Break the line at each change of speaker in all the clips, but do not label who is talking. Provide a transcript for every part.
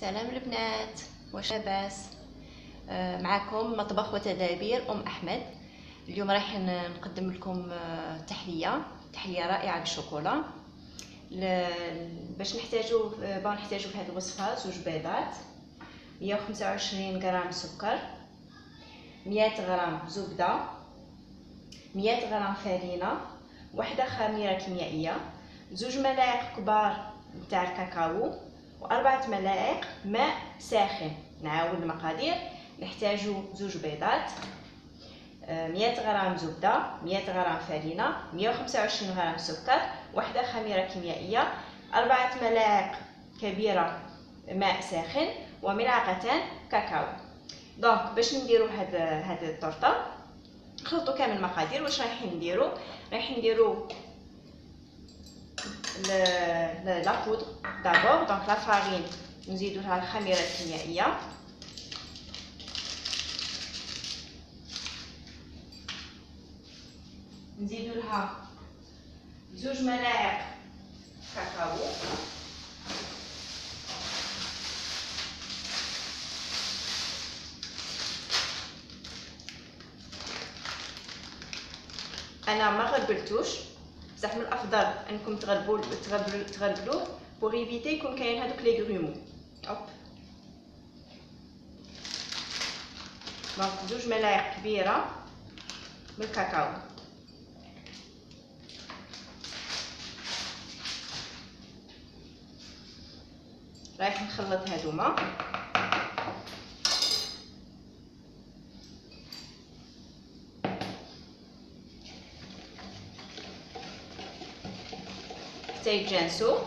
سلام البنات، واش لاباس؟ معكم مطبخ وتدابير احمد. اليوم راح نقدم لكم تحليه رائعه بالشوكولا. باش نحتاجو في هذه الوصفه 2 بيضات، 125 غرام سكر، 100 غرام زبده، 100 غرام فرينه، وحده خميره كيميائيه، 2 ملاعق كبار نتاع الكاكاو، و4 ملاعق ماء ساخن. نعاود المقادير: نحتاجو 2 بيضات، 100 غرام زبده، 100 غرام فرينه، 125 غرام سكر، وحده خميره كيميائيه، 4 ملاعق كبيره ماء ساخن، وملعقتان كاكاو. دونك باش نديرو هاد الطورطه نخلطوا كامل المقادير. واش رايحين نديرو؟ رايحين نديرو لا بودر دابور. دونك لا فارين نزيدو لها الخميره الكيميائيه، نزيدو لها 2 ملاعق كاكاو، انا ما غربلتوش، بصح من الافضل انكم تغربلوه بور ايفيتي يكون كاين هذوك لي غرومو. اوب دونك 2 ملاعق كبيره من الكاكاو. رايح نخلط هذوما. حتى يتجانسوا،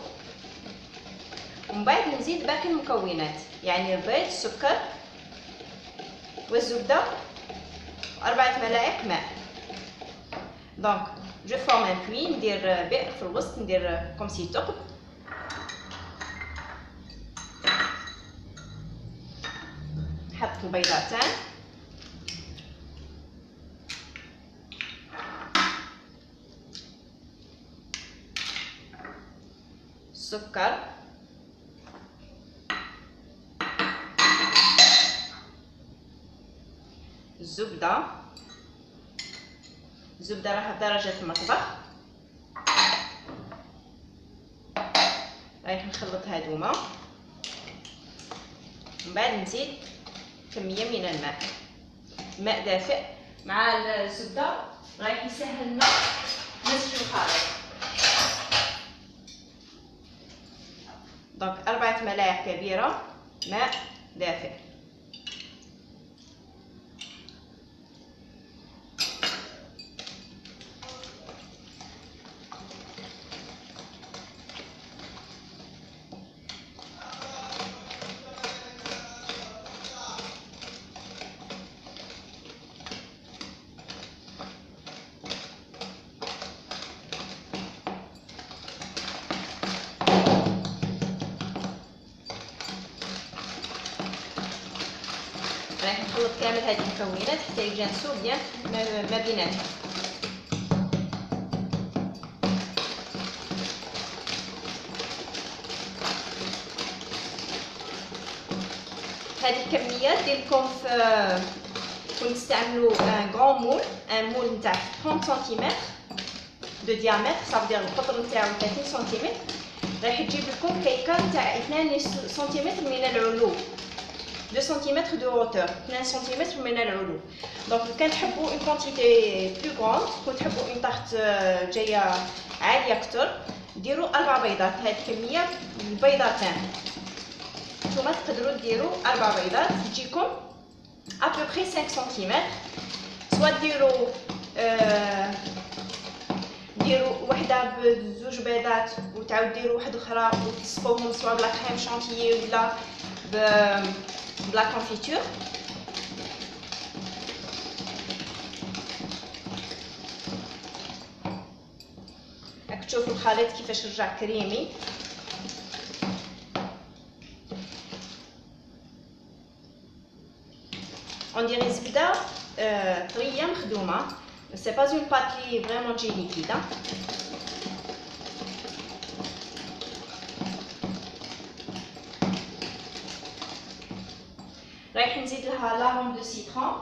ومن بعد نزيد باقي المكونات، يعني البيض، السكر والزبده، 4 ملاعق ماء. دونك جو فورم ان بوي، ندير بئر في الوسط، ندير كوم سي ثقب، نحط البيضتان، السكر، الزبده راها بدرجه المطبخ. رايح نخلط هذوما، من بعد نزيد كميه من الماء دافئ مع الزبده، رايح يسهل لنا نسج الخليط. دونك 4 ملاعق كبيره ماء دافئ. رايح نخلط كامل هذه المكونات حتى يتجانسوا بيان ما بيناتهم. هذه الكميه ديالكم كون تستعملوا ان غران مول نتاع 30 سنتيمتر دو ديامتر، صافي القطر نتاعو 30 سنتيمتر، راح تجيب لكم كيكه نتاع 2 سنتيمتر من العلو، 2 سنتيمتر دو هوتور، 2 سنتيمتر من العلو. دونك كان تحبوا اون كونتيتي بلو غروند، كون تحبوا اون طارت جايه عاليه اكثر، ديروا 4 بيضات. هذه الكميه البيضتان نتوما تقدروا ديروا 4 بيضات، تجيكم ابوبري 5 سنتيمتر. سوا ديروا وحده ب2 بيضات وتعاود ديروا واحده اخرى وتصفوهم سوا بلا كريم شانتيي ولا بلا كونفيتور. راك تشوفوا الخليط كيفاش رجع كريمي. on dirait زبده طريه مخدومه، سي با اون بات لي فريمون تجي ليكيده. رايح نزيد لها لارون دو سيترون.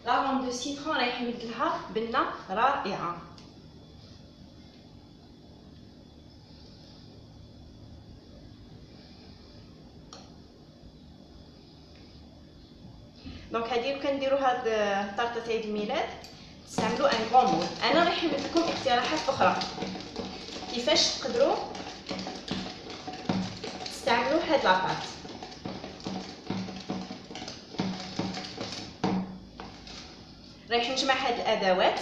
لارون دو سيترون رايح نمد لها بنه رائعه. دونك هادي كنديروا هاد الطارطه عيد الميلاد تستعملوا ان غون مول. انا رايح نمد لكم اقتراحات اخرى كيفاش تقدروا تستعملوا هاد لاباط. رايح نجمع هاد الادوات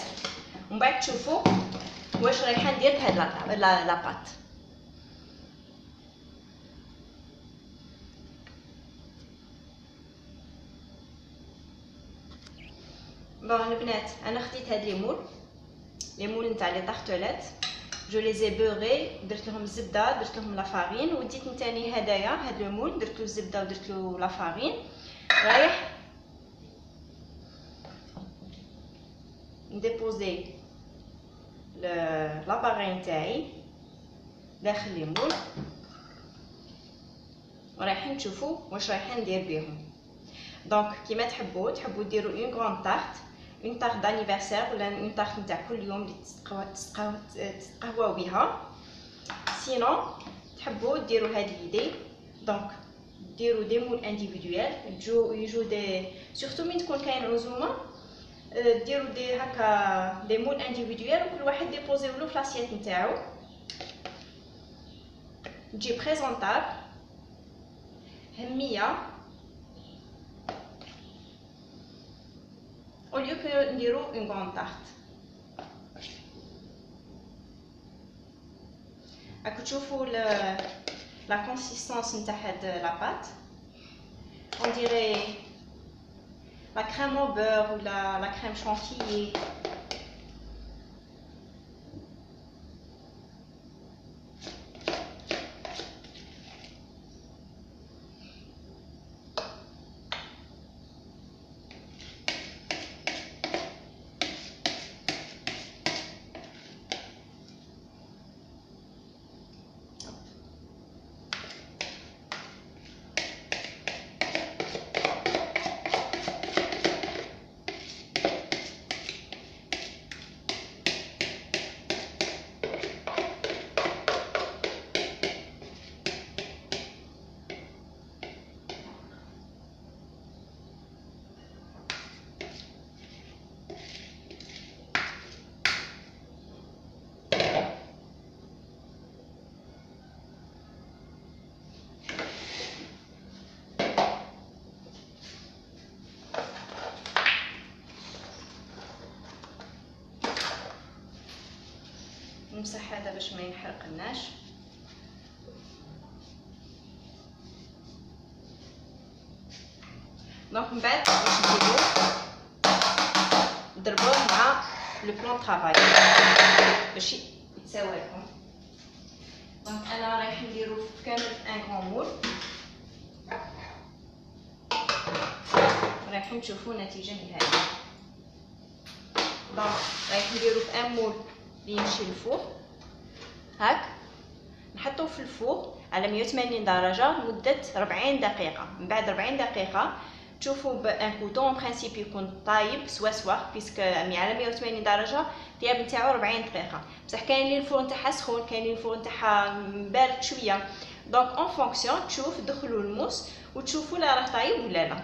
ومن بعد تشوفوا واش رايحه ندير بهاد لاباط. بون البنات انا خديت هاد لي مول نتاع لي طارطولات، جو لي زي بوغي، درت لهم الزبده، درت لهم لا فارين، وديت نتاني هدايا هاد لو مول درت له الزبده ودرت له لا فارين. رايح نديبوزي لاباغي نتاعي داخل لي مول ورايحين تشوفوا واش رايحين ندير بهم. دونك كيما تحبوا ديروا اون غران طارت، اون طارت دانيفرسير ولا اون طارت نتاع كل يوم اللي تتقهواو بها. سينو تحبوا ديروا هاد ليدي، دونك ديروا دي مول انديفيدويال يجو دي سورتو من تكون كاين عزومه، ديروا دي هكا دي مول انديفيدويال وكل واحد ديبوزيو له في لاسيات نتاعو، تجي بريزونطابل هميه au lieu que نديرو une grande tarte. راكو تشوفوا la consistance نتاع هاد لا بات، on dirait la crème au beurre ou la crème chantilly. نمسح هذا باش ما يحرقناش. دونك من بعد باش نديرو نضربوه مع لو بلون طرافاي باش يتساوى لكم. دونك انا رايح نديرو كامل ان غون مول، رايحين تشوفوا النتيجه النهائيه. دونك رايح نديرو في ان مول اللي يمشي للفوق هاك، نحطوه في الفوق على 180 درجه لمده 40 دقيقه. من بعد 40 دقيقه تشوفوا بان كوطون برينسيپ يكون طايب سوا بيسك على 180 درجه الطياب نتاعو 40 دقيقه. بصح كاين اللي الفرن تاعها سخون، كاين اللي الفرن تاعها بارد شويه. دونك اون فونكسيون تشوف دخلوا الموس وتشوفوا لا راه طايب ولا لا.